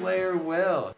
player will.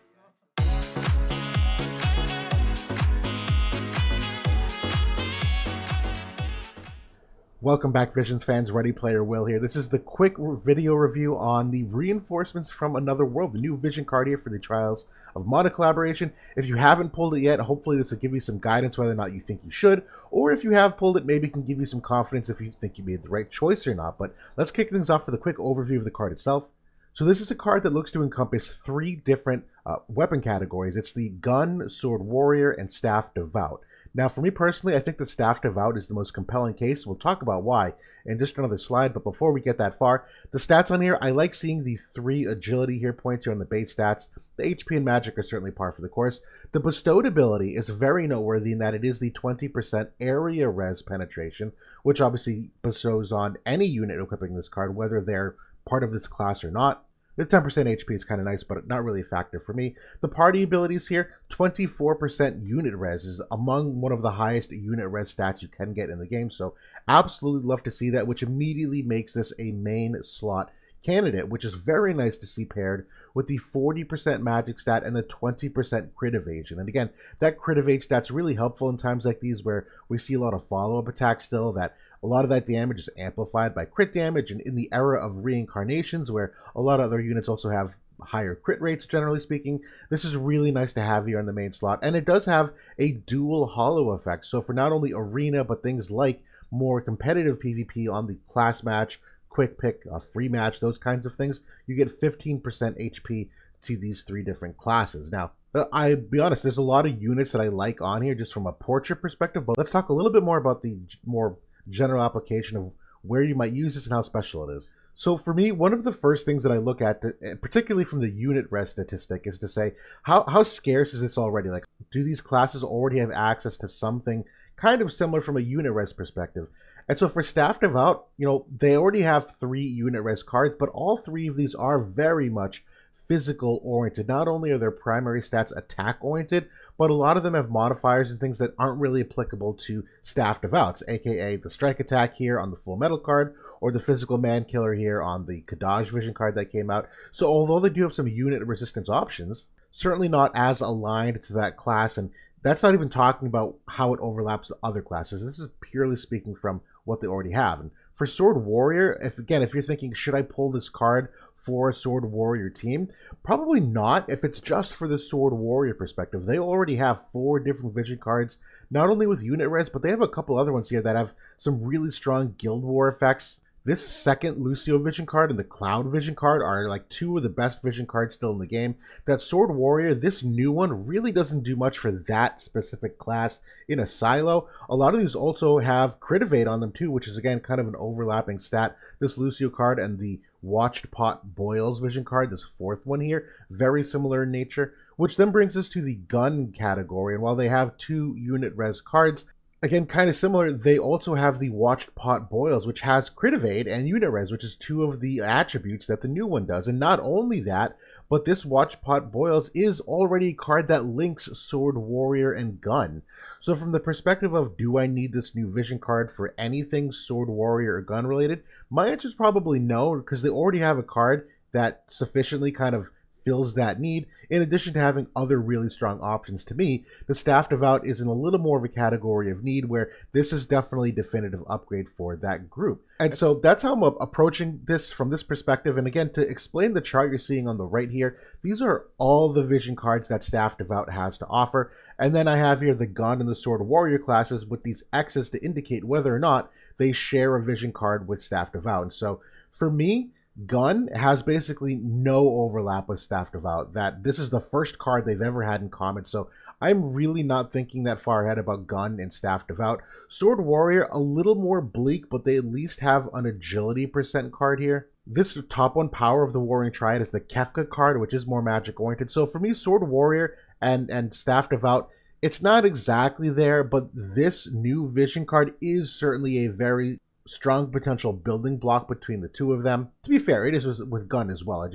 Welcome back, Visions fans. Ready Player Will here. This is the quick video review on the Reinforcements from Another World, the new Vision card here for the Trials of Mana collaboration. If you haven't pulled it yet, hopefully this will give you some guidance whether or not you think you should, or if you have pulled it, maybe it can give you some confidence if you think you made the right choice or not. But let's kick things off with a quick overview of the card itself. So this is a card that looks to encompass three different weapon categories. It's the Gun, Sword Warrior, and Staff Devout. Now, for me personally, I think the Staff Devout is the most compelling case. We'll talk about why in just another slide, but before we get that far, the stats on here, I like seeing the 3 agility here points here on the base stats. The HP and magic are certainly par for the course. The bestowed ability is very noteworthy in that it is the 20% area res penetration, which obviously bestows on any unit equipping this card, whether they're part of this class or not. The 10% HP is kind of nice, but not really a factor for me. The party abilities here, 24% unit res is among one of the highest unit res stats you can get in the game. So absolutely love to see that, which immediately makes this a main slot candidate, which is very nice to see paired with the 40% magic stat and the 20% crit evasion. And again, that crit evade stat's really helpful in times like these where we see a lot of follow-up attacks still, that a lot of that damage is amplified by crit damage, and in the era of reincarnations where a lot of other units also have higher crit rates, generally speaking, this is really nice to have here on the main slot. And it does have a dual hollow effect, so for not only arena but things like more competitive PvP on the class match, quick pick, free match, those kinds of things, you get 15% HP to these 3 different classes. Now, I'll be honest, there's a lot of units that I like on here just from a portrait perspective, but let's talk a little bit more about the more general application of where you might use this and how special it is. So for me, one of the first things that I look at, particularly from the unit res statistic, is to say, how scarce is this already? Like, do these classes already have access to something kind of similar from a unit res perspective? And so for Staff Devout, they already have 3 unit res cards, but all 3 of these are very much physical oriented. Not only are their primary stats attack oriented, but a lot of them have modifiers and things that aren't really applicable to Staff Devouts, aka the strike attack here on the Full Metal card, or the physical man killer here on the Kadaj Vision card that came out. So although they do have some unit resistance options, certainly not as aligned to that class, and that's not even talking about how it overlaps the other classes. This is purely speaking from what they already have. And for Sword Warrior, if you're thinking, should I pull this card for a Sword Warrior team? Probably not if it's just for the Sword Warrior perspective. They already have 4 different Vision cards, not only with unit res, but they have a couple other ones here that have some really strong Guild War effects. This second Lucio Vision card and the Cloud Vision card are like 2 of the best Vision cards still in the game. That Sword Warrior, this new one, really doesn't do much for that specific class in a silo. A lot of these also have crit evade on them too, which is again kind of an overlapping stat. This Lucio card and the Watched Pot Boils Vision card, this 4th one here, very similar in nature, which then brings us to the Gun category. And while they have 2 unit res cards, again, kind of similar, they also have the Watched Pot Boils, which has crit evade and unit res, which is 2 of the attributes that the new one does. And not only that, but this Watched Pot Boils is already a card that links Sword Warrior and Gun. So from the perspective of, do I need this new Vision card for anything Sword Warrior or Gun related? My answer is probably no, because they already have a card that sufficiently kind of fills that need, in addition to having other really strong options. To me, the Staff Devout is in a little more of a category of need, where this is definitely a definitive upgrade for that group. And so that's how I'm approaching this from this perspective. And again, to explain the chart you're seeing on the right here, these are all the Vision cards that Staff Devout has to offer. And then I have here the Gun and the Sword Warrior classes with these X's to indicate whether or not they share a Vision card with Staff Devout. And so for me, Gun has basically no overlap with Staff Devout. That this is the first card they've ever had in common, so I'm really not thinking that far ahead about Gun and Staff Devout. Sword Warrior, a little more bleak, but they at least have an agility percent card here. This top 1 power of the Warring Triad is the Kefka card, which is more magic oriented. So for me, Sword Warrior and Staff Devout, it's not exactly there, but this new Vision card is certainly a very strong potential building block between the 2 of them. To be fair, it is with Gun as well.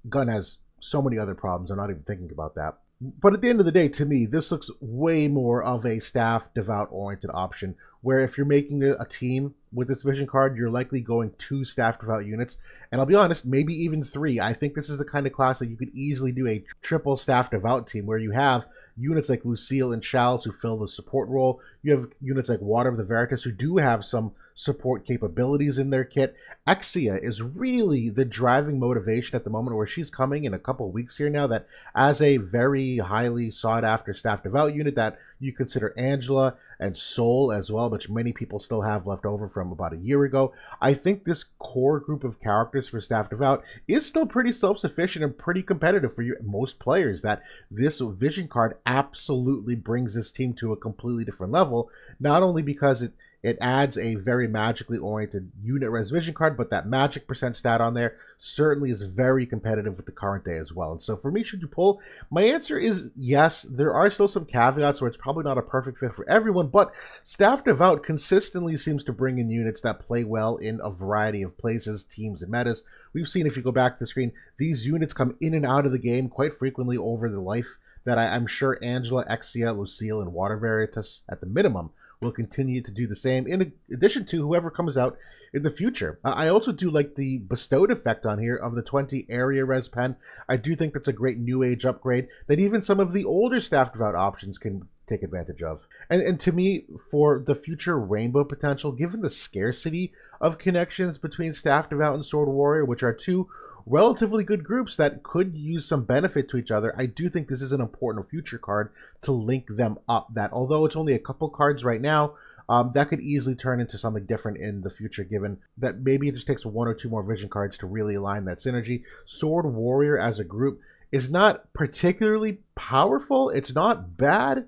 Gun has so many other problems, I'm not even thinking about that. But at the end of the day, to me, this looks way more of a staff devout oriented option. Where if you're making a team with this vision card, you're likely going 2 staff devout units. And I'll be honest, maybe even 3. I think this is the kind of class that you could easily do a triple staff devout team where you have units like Lucille and Charles who fill the support role. You have units like Water of the Veritas who do have some support capabilities in their kit. Exia is really the driving motivation at the moment, where she's coming in a couple weeks here now, that as a very highly sought after staff devout unit that you consider Angela and Soul as well, which many people still have left over from about a year ago. I think this core group of characters for staff devout is still pretty self-sufficient and pretty competitive for most players, that this vision card absolutely brings this team to a completely different level, not only because it adds a very magically oriented unit res vision card, but that magic percent stat on there certainly is very competitive with the current day as well. And so for me, should you pull? My answer is yes. There are still some caveats where it's probably not a perfect fit for everyone, but Staff Devout consistently seems to bring in units that play well in a variety of places, teams, and metas. We've seen, if you go back to the screen, these units come in and out of the game quite frequently over the life that I'm sure Angela, Exia, Lucille, and Water Veritas, at the minimum, will continue to do the same, in addition to whoever comes out in the future. I also do like the bestowed effect on here of the 20 area res pen. I do think that's a great new age upgrade that even some of the older staff devout options can take advantage of. And to me, for the future rainbow potential, given the scarcity of connections between staff devout and sword warrior, which are two relatively good groups that could use some benefit to each other, I do think this is an important future card to link them up, that although it's only a couple cards right now, that could easily turn into something different in the future, given that maybe it just takes 1 or 2 more vision cards to really align that synergy. Sword warrior as a group is not particularly powerful. It's not bad.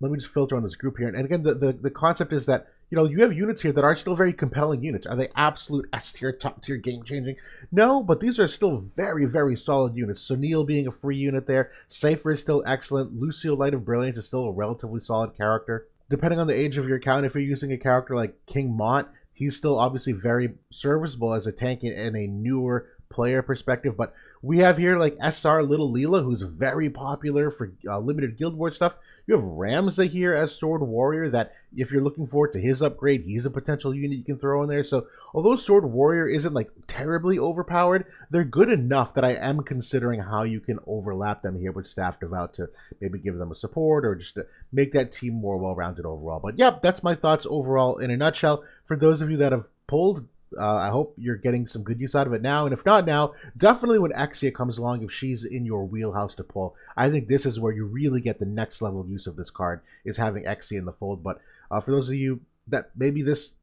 Let me just filter on this group here. And again, the concept is that, you know, you have units here that are still very compelling units. Are they absolute S-tier, top-tier, game-changing? No, but these are still very, very solid units. Sunil being a free unit there. Cypher is still excellent. Lucio, Light of Brilliance, is still a relatively solid character. Depending on the age of your account, if you're using a character like King Mont, he's still obviously very serviceable as a tank in a newer player perspective. But we have here like SR Little Leela, who's very popular for limited Guild Wars stuff. You have Ramza here as Sword Warrior, that if you're looking forward to his upgrade, he's a potential unit you can throw in there. So although Sword Warrior isn't like terribly overpowered, they're good enough that I am considering how you can overlap them here with Staff Devout to maybe give them a support or just to make that team more well-rounded overall. But yeah, that's my thoughts overall in a nutshell. For those of you that have pulled, I hope you're getting some good use out of it now. And if not now, definitely when Exia comes along, if she's in your wheelhouse to pull, I think this is where you really get the next level of use of this card, is having Exia in the fold. But for those of you that maybe this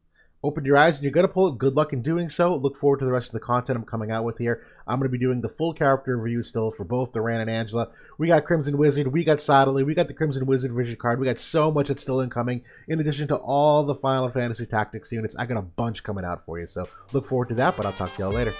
opened your eyes and you're going to pull it, good luck in doing so. Look forward to the rest of the content I'm coming out with here. I'm going to be doing the full character review still for both Duran and Angela. We got Crimson Wizard, we got Sodley, we got the Crimson Wizard vision card. We got so much that's still incoming, in addition to all the Final Fantasy Tactics units. I got a bunch coming out for you, so look forward to that, but I'll talk to y'all later.